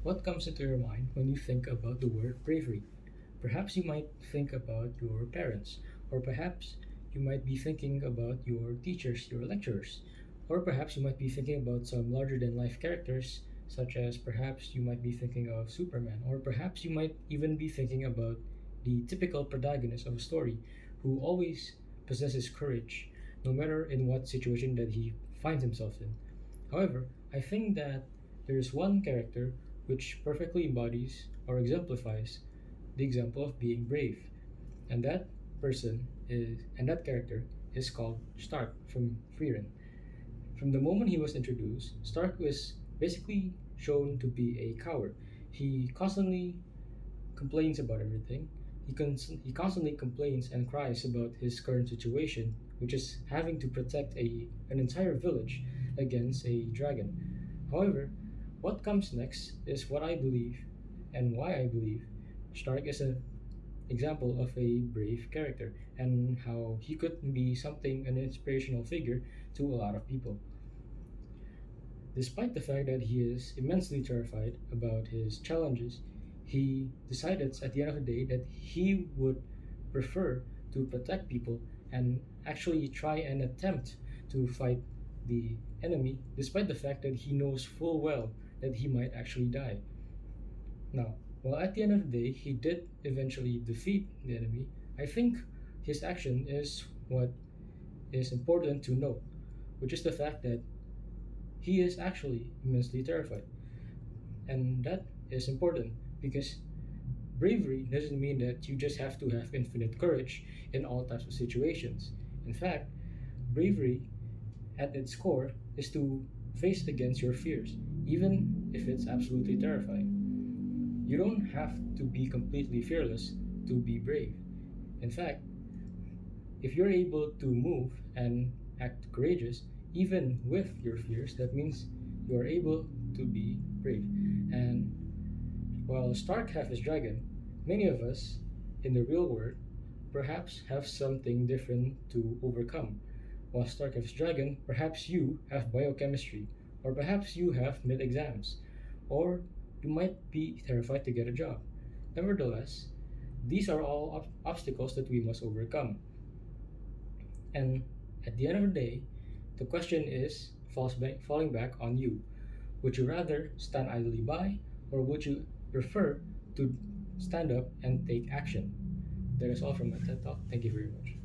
What comes into your mind when you think about the word bravery? Perhaps you might think about your parents, or perhaps you might be thinking about your teachers, your lecturers, or perhaps you might be thinking about some larger than life characters, such as perhaps you might be thinking of Superman, or perhaps you might even be thinking about the typical protagonist of a story who always possesses courage, no matter in what situation that he finds himself in. However, I think that there is one character which perfectly embodies or exemplifies the example of being brave, and that character is called Stark from Frieren. From the moment he was introduced, Stark was basically shown to be a coward. He constantly complains about everything. He constantly complains and cries about his current situation, which is having to protect an entire village against a dragon. However, what comes next is what I believe and why I believe Stark is an example of a brave character and how he could be an inspirational figure to a lot of people. Despite the fact that he is immensely terrified about his challenges, he decided at the end of the day that he would prefer to protect people and actually try and attempt to fight the enemy, despite the fact that he knows full well that he might actually die. Now, while at the end of the day he did eventually defeat the enemy, I think his action is what is important to note, which is the fact that he is actually immensely terrified. And that is important because bravery doesn't mean that you just have to have infinite courage in all types of situations. In fact, bravery at its core is to face against your fears, even if it's absolutely terrifying. You don't have to be completely fearless to be brave. In fact, if you're able to move and act courageous, even with your fears, that means you are able to be brave. And while Stark has his dragon, many of us in the real world perhaps have something different to overcome. While Stark has dragon, perhaps you have biochemistry, or perhaps you have mid exams, or you might be terrified to get a job. Nevertheless, these are all obstacles that we must overcome. And at the end of the day, the question is falling back on you. Would you rather stand idly by, or would you prefer to stand up and take action? That is all from my TED Talk. Thank you very much.